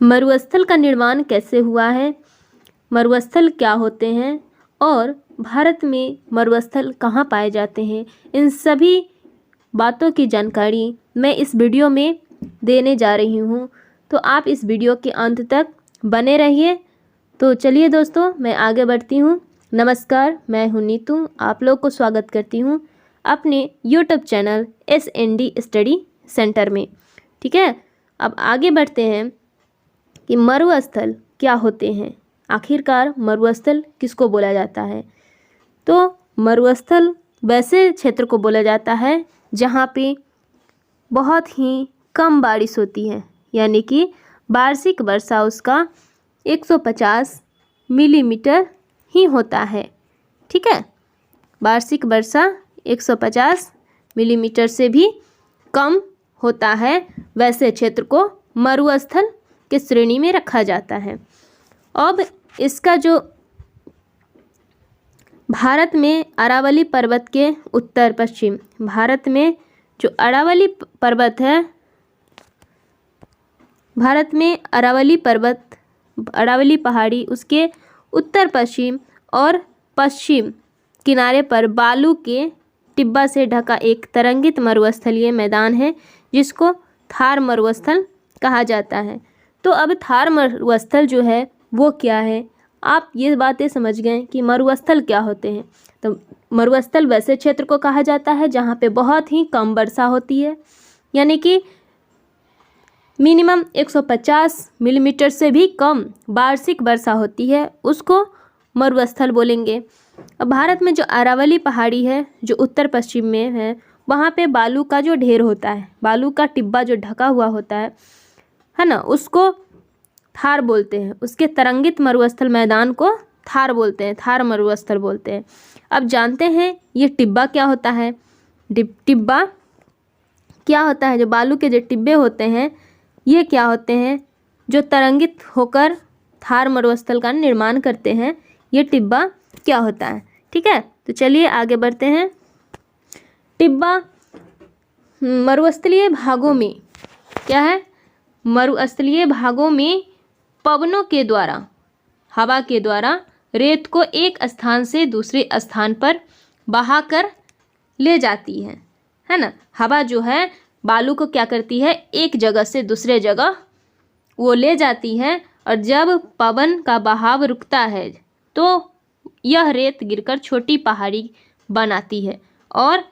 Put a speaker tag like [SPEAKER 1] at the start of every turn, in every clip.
[SPEAKER 1] मरुस्थल का निर्माण कैसे हुआ है, मरुस्थल क्या होते हैं और भारत में मरुस्थल कहाँ पाए जाते हैं, इन सभी बातों की जानकारी मैं इस वीडियो में देने जा रही हूँ। तो आप इस वीडियो के अंत तक बने रहिए। तो चलिए दोस्तों, मैं आगे बढ़ती हूँ। नमस्कार, मैं हूँ नीतू, आप लोग को स्वागत करती हूँ अपने YouTube channel SND study centre में। ठीक है, अब आगे बढ़ते हैं कि मरुस्थल क्या होते हैं, आखिरकार मरुस्थल किसको बोला जाता है। तो मरुस्थल वैसे क्षेत्र को बोला जाता है जहाँ पे बहुत ही कम बारिश होती है, यानी कि वार्षिक वर्षा उसका 150 मिलीमीटर ही होता है। ठीक है, वार्षिक वर्षा 150 मिलीमीटर से भी कम होता है, वैसे क्षेत्र को मरुस्थल की श्रेणी में रखा जाता है। अब इसका जो भारत में अरावली पर्वत के उत्तर पश्चिम, भारत में जो अरावली पर्वत है, भारत में अरावली पर्वत, अरावली पहाड़ी, उसके उत्तर पश्चिम और पश्चिम किनारे पर बालू के टिब्बा से ढका एक तरंगित मरुस्थलीय मैदान है जिसको थार मरुस्थल कहा जाता है। तो अब थार मरुस्थल जो है वो क्या है, आप ये बातें समझ गए कि मरुस्थल क्या होते हैं। तो मरुस्थल वैसे क्षेत्र को कहा जाता है जहाँ पे बहुत ही कम वर्षा होती है, यानी कि मिनिमम 150 मिलीमीटर से भी कम वार्षिक वर्षा होती है, उसको मरुस्थल बोलेंगे। अब भारत में जो अरावली पहाड़ी है जो उत्तर पश्चिम में है, वहाँ पे बालू का जो ढेर होता है, बालू का टिब्बा जो ढका हुआ होता है ना, उसको थार बोलते हैं। उसके तरंगित मरुस्थल मैदान को थार बोलते हैं, थार मरुस्थल बोलते हैं। अब जानते हैं ये टिब्बा क्या होता है। टिब्बा क्या होता है, जो बालू के जो टिब्बे होते हैं ये क्या होते हैं, जो तरंगित होकर थार मरुस्थल का निर्माण करते हैं, ये टिब्बा क्या होता है। ठीक है, तो चलिए आगे बढ़ते हैं। टिब्बा मरुस्थलीय भागों में क्या है, मरुस्थलीय भागों में पवनों के द्वारा, हवा के द्वारा रेत को एक स्थान से दूसरे स्थान पर बहाकर ले जाती है ना। हवा जो है बालू को क्या करती है, एक जगह से दूसरे जगह वो ले जाती है, और जब पवन का बहाव रुकता है तो यह रेत गिरकर छोटी पहाड़ी बनाती है, और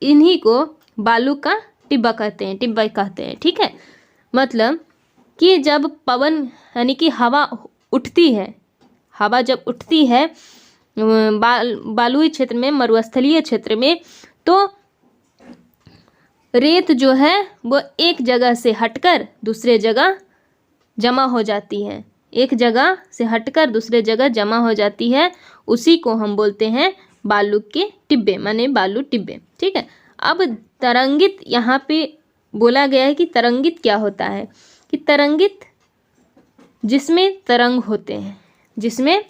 [SPEAKER 1] इन्हीं को बालू का टिब्बा कहते हैं, टिब्बा कहते हैं। ठीक है, मतलब कि जब पवन यानी कि हवा उठती है, हवा जब उठती है बालुई क्षेत्र में, मरुस्थलीय क्षेत्र में, तो रेत जो है वो एक जगह से हटकर दूसरे जगह जमा हो जाती है, एक जगह से हटकर दूसरे जगह जमा हो जाती है, उसी को हम बोलते हैं बालू के टिब्बे, माने बालू टिब्बे। ठीक है, अब तरंगित यहाँ पे बोला गया है कि तरंगित क्या होता है, कि तरंगित जिसमें तरंग होते हैं, जिसमें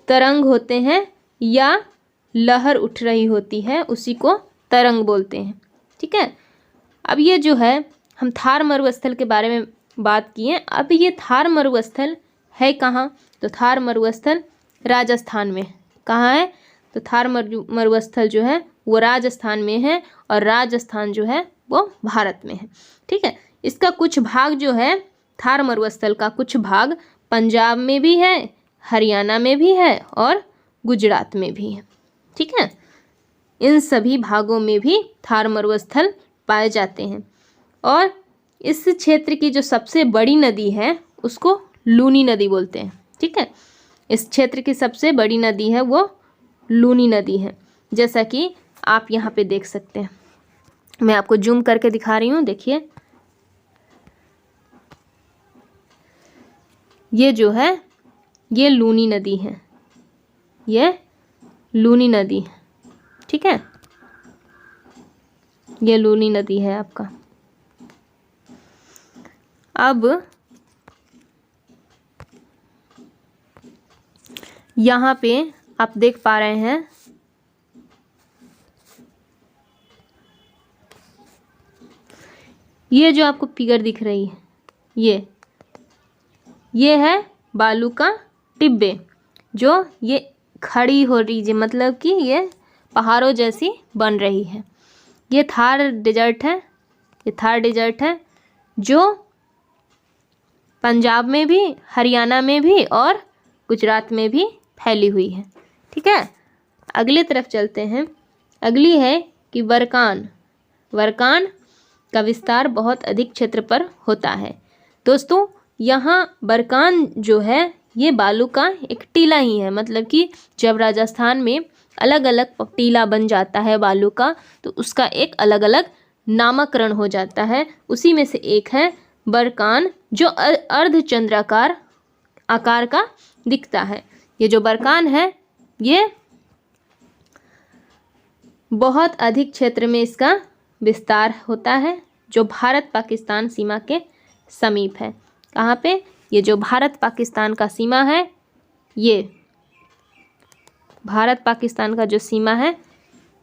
[SPEAKER 1] तरंग होते हैं या लहर उठ रही होती है, उसी को तरंग बोलते हैं। ठीक है, अब ये जो है हम थार मरुस्थल के बारे में बात किए। अब ये थार मरुस्थल है कहाँ, तो थार मरुस्थल राजस्थान में। कहाँ है, तो थार मरुस्थल जो है वो राजस्थान में है, और राजस्थान जो है वो भारत में है। ठीक है, इसका कुछ भाग जो है, थार मरुस्थल का कुछ भाग पंजाब में भी है, हरियाणा में भी है और गुजरात में भी है। ठीक है, इन सभी भागों में भी थार मरुस्थल पाए जाते हैं। और इस क्षेत्र की जो सबसे बड़ी नदी है उसको लूनी नदी बोलते हैं। ठीक है, इस क्षेत्र की सबसे बड़ी नदी है वो लूनी नदी है, जैसा कि आप यहाँ पे देख सकते हैं। मैं आपको जूम करके दिखा रही हूँ, देखिए ये जो है ये लूनी नदी है, ये लूनी नदी है। ठीक है, ये लूनी नदी है आपका। अब यहाँ पे आप देख पा रहे हैं ये जो आपको फिगर दिख रही है, ये है बालू का टिब्बे, जो ये खड़ी हो रही है, मतलब कि ये पहाड़ों जैसी बन रही है। ये थार डेजर्ट है, ये थार डेजर्ट है जो पंजाब में भी, हरियाणा में भी और गुजरात में भी फैली हुई है। ठीक है, अगले तरफ चलते हैं। अगली है कि बरकान। बरकान का विस्तार बहुत अधिक क्षेत्र पर होता है। दोस्तों, यहाँ बरकान जो है ये बालू का एक टीला ही है, मतलब कि जब राजस्थान में अलग अलग टीला बन जाता है बालू का, तो उसका एक अलग अलग नामकरण हो जाता है। उसी में से एक है बरकान, जो अर्धचंद्राकार आकार का दिखता है। ये जो बरकान है ये बहुत अधिक क्षेत्र में इसका विस्तार होता है, जो भारत पाकिस्तान सीमा के समीप है। कहाँ पे? ये जो भारत पाकिस्तान का सीमा है, ये भारत पाकिस्तान का जो सीमा है,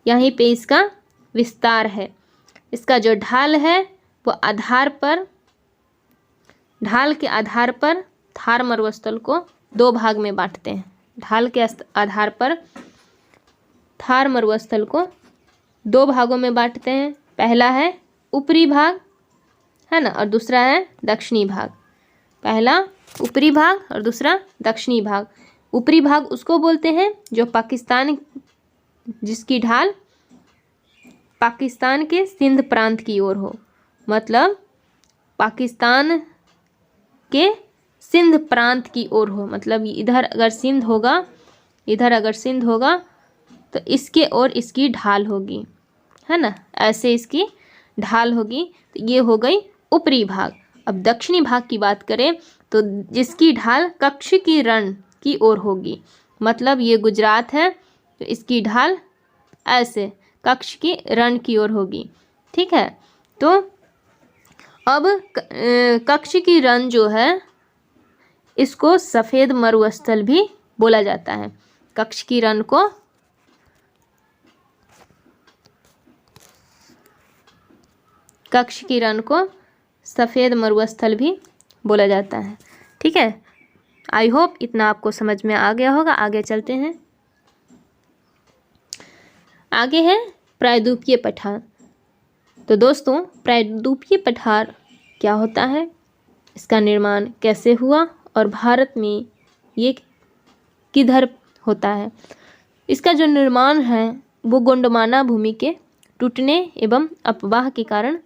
[SPEAKER 1] यहीं पे इसका विस्तार है। इसका जो ढाल है वो ढाल के आधार पर थार मरुस्थल को दो भाग में बांटते हैं। ढाल के आधार पर थार मरुस्थल को दो भागों में बांटते हैं। पहला है ऊपरी भाग, है ना, और दूसरा है दक्षिणी भाग। पहला ऊपरी भाग और दूसरा दक्षिणी भाग। ऊपरी भाग उसको बोलते हैं जो पाकिस्तान, जिसकी ढाल पाकिस्तान के सिंध प्रांत की ओर हो, मतलब पाकिस्तान के सिंध प्रांत की ओर हो, मतलब इधर अगर सिंध होगा, इधर अगर सिंध होगा तो इसके ओर इसकी ढाल होगी, है ना, ऐसे इसकी ढाल होगी। तो ये हो गई ऊपरी भाग। अब दक्षिणी भाग की बात करें तो जिसकी ढाल कच्छ की रण की ओर होगी, मतलब ये गुजरात है तो इसकी ढाल ऐसे कच्छ की रण की ओर होगी। ठीक है, तो अब कच्छ की रण जो है इसको सफ़ेद मरुस्थल भी बोला जाता है। कच्छ की रण को सफ़ेद मरुस्थल भी बोला जाता है। ठीक है, आई होप इतना आपको समझ में आ गया होगा। आगे चलते हैं। आगे है प्रायद्वीपीय पठार। तो दोस्तों, प्रायद्वीपीय पठार क्या होता है, इसका निर्माण कैसे हुआ और भारत में ये किधर होता है। इसका जो निर्माण है वो गोंडमाना भूमि के टूटने एवं अपवाह के कारण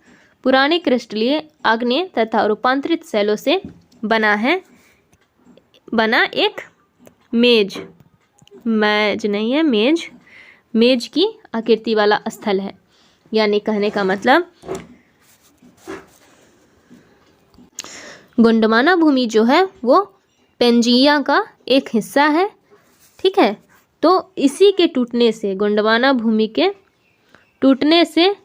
[SPEAKER 1] पुराने क्रिस्टलीय, आग्नेय तथा रूपांतरित शैलों से बना एक मेज की आकृति वाला स्थल है। यानी कहने का मतलब गोंडमाना भूमि जो है वो पेंजिया का एक हिस्सा है। ठीक है, तो इसी के टूटने से, गोंडमाना भूमि के टूटने से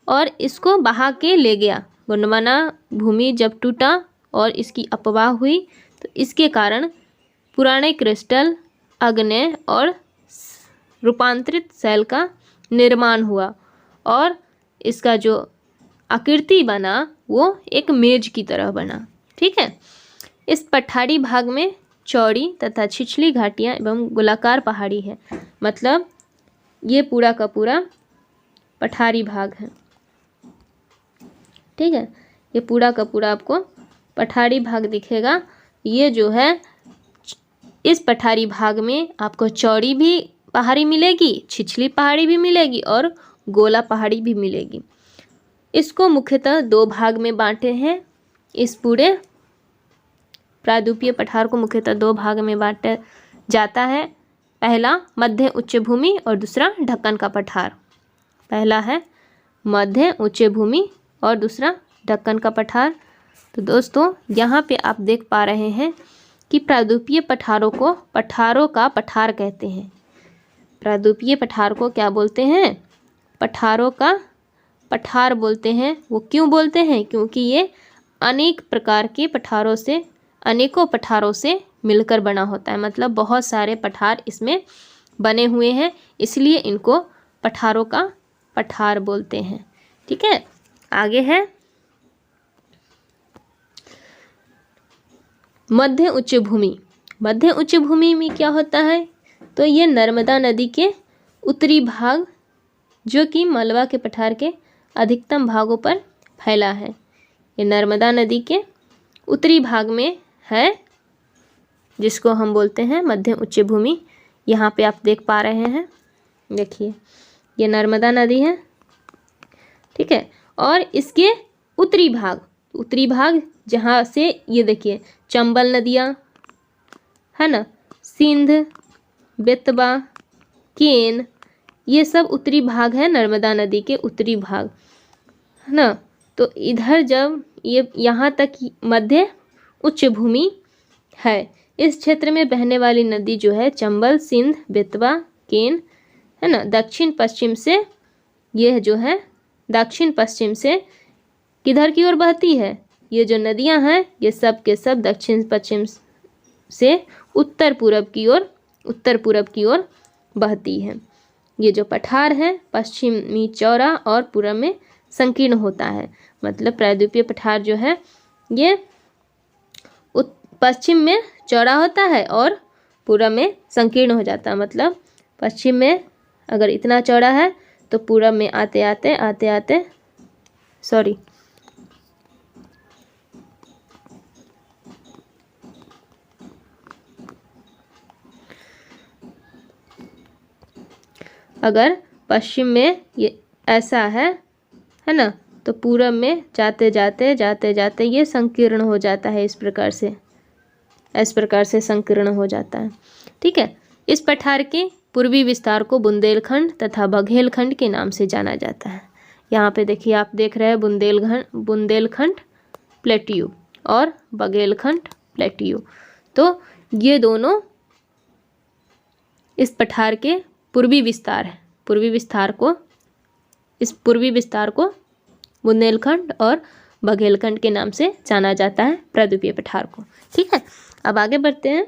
[SPEAKER 1] और इसको बहा के ले गया। गोंडमाना भूमि जब टूटा और इसकी अपवाह हुई तो इसके कारण पुराने क्रिस्टल, आग्नेय और रूपांतरित शैल का निर्माण हुआ और इसका जो आकृति बना वो एक मेज की तरह बना। ठीक है, इस पठारी भाग में चौड़ी तथा छिछली घाटियाँ एवं गोलाकार पहाड़ी है, मतलब ये पूरा का पूरा पठारी भाग है। ठीक है, ये पूरा का पूरा आपको पठारी भाग दिखेगा। ये जो है इस पठारी भाग में आपको चौड़ी भी पहाड़ी मिलेगी, छिछली पहाड़ी भी मिलेगी और गोला पहाड़ी भी मिलेगी। इसको मुख्यतः दो भाग में बांटे हैं। इस पूरे प्रायद्वीपीय पठार को मुख्यतः दो भाग में बांटा जाता है। पहला मध्य उच्च भूमि और दूसरा ढक्कन का पठार। पहला है मध्य उच्च भूमि और दूसरा ढक्कन का पठार। तो दोस्तों, यहाँ पे आप देख पा रहे हैं कि प्रायद्वीपीय पठारों को पठारों का पठार कहते हैं। प्रायद्वीपीय पठार को क्या बोलते हैं? पठारों का पठार बोलते हैं। वो क्यों बोलते हैं? क्योंकि ये अनेक प्रकार के पठारों से, अनेकों पठारों से मिलकर बना होता है, मतलब बहुत सारे पठार इसमें बने हुए हैं, इसलिए इनको पठारों का पठार बोलते हैं। ठीक है, आगे है मध्य उच्च भूमि। मध्य उच्च भूमि में क्या होता है, तो ये नर्मदा नदी के उत्तरी भाग जो कि मलवा के पठार के अधिकतम भागों पर फैला है। ये नर्मदा नदी के उत्तरी भाग में है, जिसको हम बोलते हैं मध्य उच्च भूमि। यहाँ पे आप देख पा रहे हैं, देखिए ये नर्मदा नदी है, ठीक है। और इसके उत्तरी भाग जहाँ से ये देखिए चंबल नदियाँ है ना, सिंध, बेतवा, केन, ये सब उत्तरी भाग है नर्मदा नदी के उत्तरी भाग, है ना। तो इधर जब ये यहाँ तक मध्य उच्च भूमि है, इस क्षेत्र में बहने वाली नदी जो है चंबल, सिंध, बेतवा, केन, है ना, दक्षिण पश्चिम से, यह जो है दक्षिण पश्चिम से किधर की ओर बहती है। ये जो नदियां हैं ये सब के सब दक्षिण पश्चिम से उत्तर पूरब की ओर बहती है। ये जो पठार है पश्चिमी चौड़ा और पूरब में संकीर्ण होता है। मतलब प्रायद्वीपीय पठार जो है ये पश्चिम में चौड़ा होता है और पूरब में संकीर्ण हो जाता है। मतलब पश्चिम में अगर इतना चौड़ा है तो पूरब में आते आते सॉरी अगर पश्चिम में ये ऐसा है ना, तो पूरब में जाते जाते ये संकीर्ण हो जाता है। इस प्रकार से संकीर्ण हो जाता है, ठीक है। इस पठार के पूर्वी विस्तार को बुंदेलखंड तथा बघेलखंड के नाम से जाना जाता है। यहाँ पे देखिए, आप देख रहे हैं बुंदेलखंड प्लेट्यू और बघेलखंड प्लेट्यू। तो ये दोनों इस पठार के पूर्वी विस्तार को बुंदेलखंड और बघेलखंड के नाम से जाना जाता है, प्रायद्वीपीय पठार को, ठीक है। अब आगे बढ़ते हैं।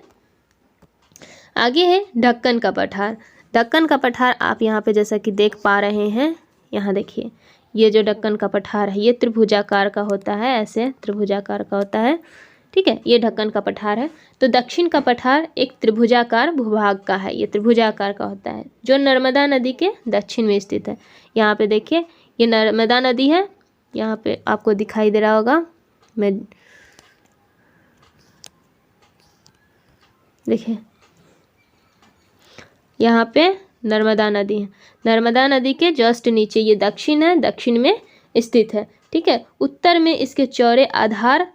[SPEAKER 1] आगे है ढक्कन का पठार। ढक्कन का पठार आप यहाँ पे जैसा कि देख पा रहे हैं, यहाँ देखिए ये जो ढक्कन का पठार है ये त्रिभुजाकार का होता है, ऐसे त्रिभुजाकार का होता है, ठीक है। ये ढक्कन का पठार है। तो दक्षिण का पठार एक त्रिभुजाकार भूभाग का है, ये त्रिभुजाकार का होता है जो नर्मदा नदी के दक्षिण में स्थित है। यहाँ पे देखिए ये नर्मदा नदी है, यहाँ पे आपको दिखाई दे रहा होगा, मैं देखिए यहाँ पे नर्मदा नदी है। नर्मदा नदी के जस्ट नीचे ये दक्षिण है, दक्षिण में स्थित है, ठीक है। उत्तर में इसके चौड़े आधार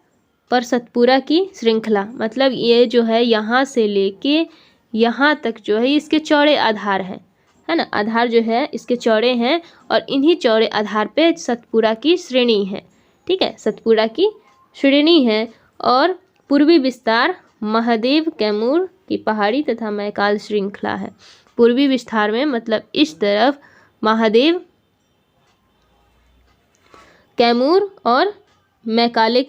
[SPEAKER 1] पर सतपुरा की श्रृंखला, मतलब ये जो है यहाँ से लेके यहाँ तक जो है इसके चौड़े आधार है ना, आधार जो है इसके चौड़े हैं और इन्हीं चौड़े आधार पे सतपुरा की श्रेणी है, ठीक है। सतपुरा की श्रेणी है और पूर्वी विस्तार महादेव, कैमूर की पहाड़ी तथा मैकाल श्रृंखला है। पूर्वी विस्तार में मतलब इस तरफ महादेव, कैमूर और मैकाल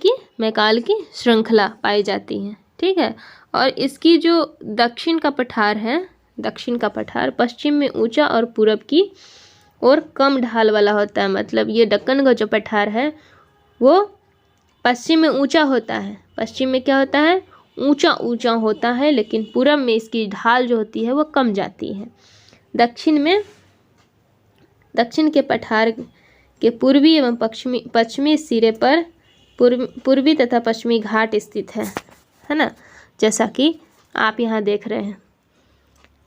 [SPEAKER 1] की श्रृंखला पाई जाती है, ठीक है। और इसकी जो दक्षिण का पठार पश्चिम में ऊंचा और पूरब की और कम ढाल वाला होता है। मतलब ये दक्कन का जो पठार है वो पश्चिम में ऊंचा होता है, पश्चिम में क्या होता है, ऊंचा होता है, लेकिन पूरब में इसकी ढाल जो होती है वो कम जाती है। दक्षिण के पठार के पूर्वी एवं पश्चिमी सिरे पर पूर्वी तथा पश्चिमी घाट स्थित है ना, जैसा कि आप यहाँ देख रहे हैं।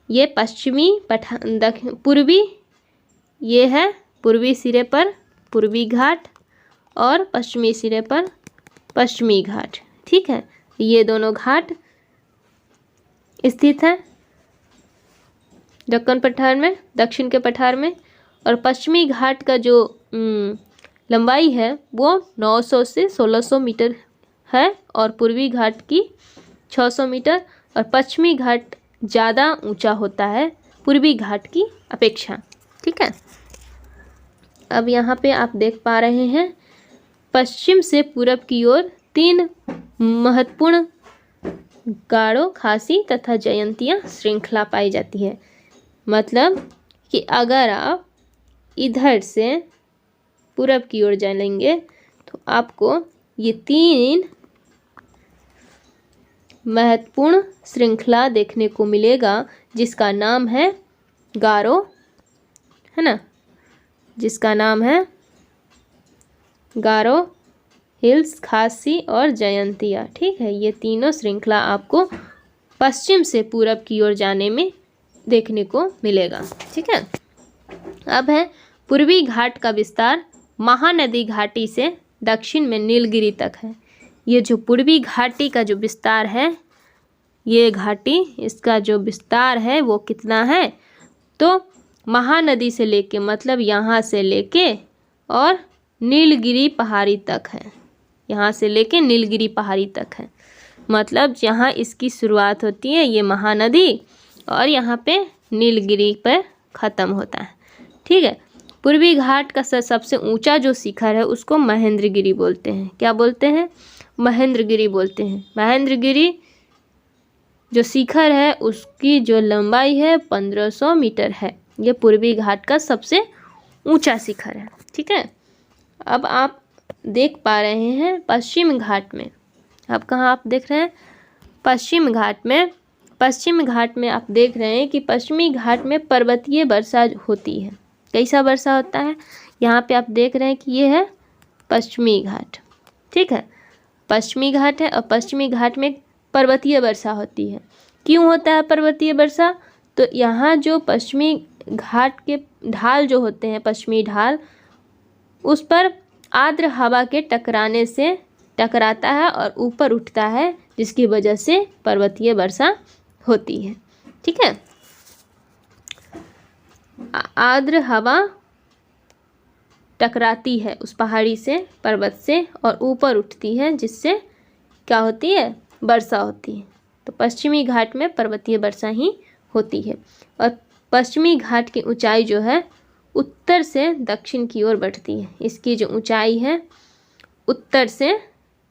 [SPEAKER 1] ये पूर्वी, ये है पूर्वी सिरे पर पूर्वी घाट और पश्चिमी सिरे पर पश्चिमी घाट, ठीक है। ये दोनों घाट स्थित है दक्कन पठार में, दक्षिण के पठार में। और पश्चिमी घाट का जो लंबाई है वो 900 से 1600 मीटर है और पूर्वी घाट की 600 मीटर, और पश्चिमी घाट ज़्यादा ऊंचा होता है पूर्वी घाट की अपेक्षा, ठीक है। अब यहाँ पे आप देख पा रहे हैं पश्चिम से पूरब की ओर 3 महत्वपूर्ण गारो, खासी तथा जयंतिया श्रृंखला पाई जाती है। मतलब कि अगर आप इधर से पूरब की ओर जाएंगे तो आपको ये 3 महत्वपूर्ण श्रृंखला देखने को मिलेगा जिसका नाम है गारो, है ना, जिसका नाम है गारो हिल्स, खासी और जयंतिया। ठीक है, ये तीनों श्रृंखला आपको पश्चिम से पूरब की ओर जाने में देखने को मिलेगा। ठीक है, अब है पूर्वी घाट का विस्तार महानदी घाटी से दक्षिण में नीलगिरी तक है। ये जो पूर्वी घाटी का जो विस्तार है, ये घाटी, इसका जो विस्तार है वो कितना है, तो महानदी से लेके, मतलब यहाँ से लेके और नीलगिरी पहाड़ी तक है, यहाँ से लेके नीलगिरी पहाड़ी तक है। मतलब जहाँ इसकी शुरुआत होती है ये महानदी और यहाँ पे नीलगिरी पर ख़त्म होता है। ठीक है, पूर्वी घाट का सबसे ऊंचा जो शिखर है उसको महेंद्रगिरी बोलते हैं। क्या बोलते हैं? महेंद्रगिरी बोलते हैं। महेंद्रगिरी जो शिखर है उसकी जो लंबाई है 1500 मीटर है। ये पूर्वी घाट का सबसे ऊंचा शिखर है। ठीक है, अब आप देख पा रहे हैं पश्चिम घाट में, अब कहाँ आप देख रहे हैं? पश्चिम घाट में। पश्चिम घाट में आप देख रहे हैं कि पश्चिमी घाट में पर्वतीय वर्षा होती है। कैसा वर्षा होता है? यहाँ पे आप देख रहे हैं कि ये है पश्चिमी घाट। ठीक है, पश्चिमी घाट है और पश्चिमी घाट में पर्वतीय वर्षा होती है। क्यों होता है पर्वतीय वर्षा? तो यहाँ जो पश्चिमी घाट के ढाल जो होते हैं, पश्चिमी ढाल, उस पर आर्द्र हवा के टकराने से टकराता है और ऊपर उठता है, जिसकी वजह से पर्वतीय वर्षा होती है। ठीक है, आर्द्र हवा टकराती है उस पहाड़ी से, पर्वत से, और ऊपर उठती है, जिससे क्या होती है? वर्षा होती है। तो पश्चिमी घाट में पर्वतीय वर्षा ही होती है। और पश्चिमी घाट की ऊंचाई जो है उत्तर से दक्षिण की ओर बढ़ती है। इसकी जो ऊंचाई है उत्तर से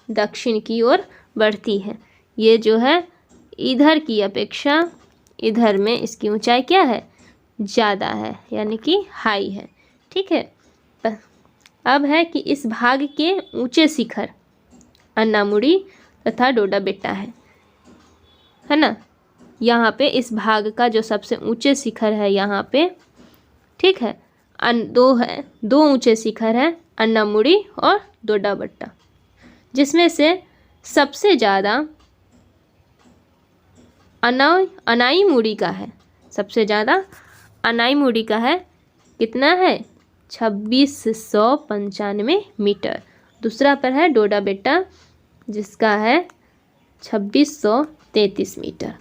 [SPEAKER 1] दक्षिण की ओर बढ़ती है। ये जो है इधर की अपेक्षा इधर में इसकी ऊंचाई क्या है? ज़्यादा है, यानी कि हाई है। ठीक है, अब है कि इस भाग के ऊंचे शिखर अन्नामुड़ी तथा डोडा बेट्टा है ना। यहाँ पे इस भाग का जो सबसे ऊंचे शिखर है यहाँ पे, ठीक है, दो ऊंचे शिखर है, अन्नामुड़ी और डोडा बेट्टा, जिसमें से सबसे ज़्यादा अनाईमुड़ी का है। सबसे ज़्यादा अनाईमुड़ी का है। कितना है? 2695 मीटर। दूसरा पर है डोडा बेट्टा, जिसका है 2633 मीटर।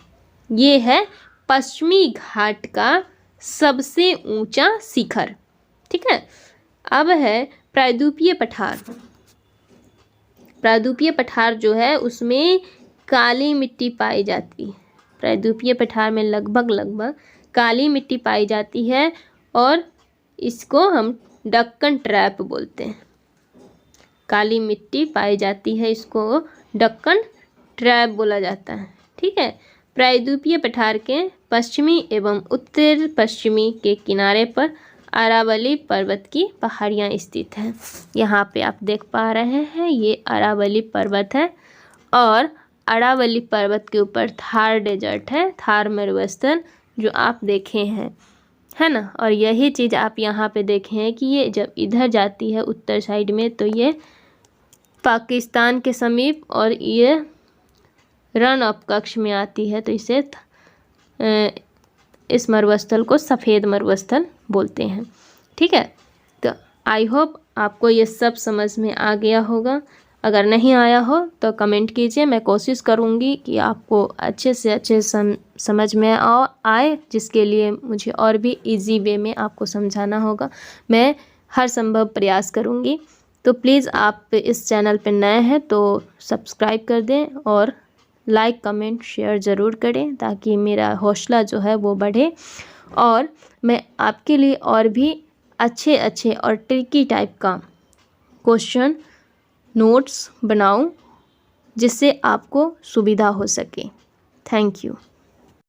[SPEAKER 1] ये है पश्चिमी घाट का सबसे ऊंचा शिखर। ठीक है, अब है प्रायद्वीपीय पठार। प्रायद्वीपीय पठार जो है उसमें काली मिट्टी पाई जाती है। प्रायद्वीपीय पठार में लगभग काली मिट्टी पाई जाती है और इसको हम डक्कन ट्रैप बोलते हैं। काली मिट्टी पाई जाती है, इसको डक्कन ट्रैप बोला जाता है। ठीक है, प्रायद्वीपीय पठार के पश्चिमी एवं उत्तर पश्चिमी के किनारे पर अरावली पर्वत की पहाड़ियाँ स्थित हैं। यहाँ पे आप देख पा रहे हैं ये अरावली पर्वत है और अरावली पर्वत के ऊपर थार डेजर्ट है, थार मरुस्थल जो आप देखे हैं, है ना। और यही चीज़ आप यहाँ पे देखे हैं कि ये जब इधर जाती है उत्तर साइड में तो ये पाकिस्तान के समीप और ये रण ऑफ कच्छ में आती है, तो इसे इस मरुस्थल को सफ़ेद मरुस्थल बोलते हैं। ठीक है, तो आई होप आपको ये सब समझ में आ गया होगा। अगर नहीं आया हो तो कमेंट कीजिए, मैं कोशिश करूँगी कि आपको अच्छे से अच्छे समझ में आए, जिसके लिए मुझे और भी इजी वे में आपको समझाना होगा। मैं हर संभव प्रयास करूँगी। तो प्लीज़ आप इस चैनल पर नए हैं तो सब्सक्राइब कर दें और लाइक कमेंट शेयर ज़रूर करें, ताकि मेरा हौसला जो है वो बढ़े और मैं आपके लिए और भी अच्छे और ट्रिकी टाइप का क्वेश्चन नोट्स बनाऊं, जिससे आपको सुविधा हो सके। Thank you.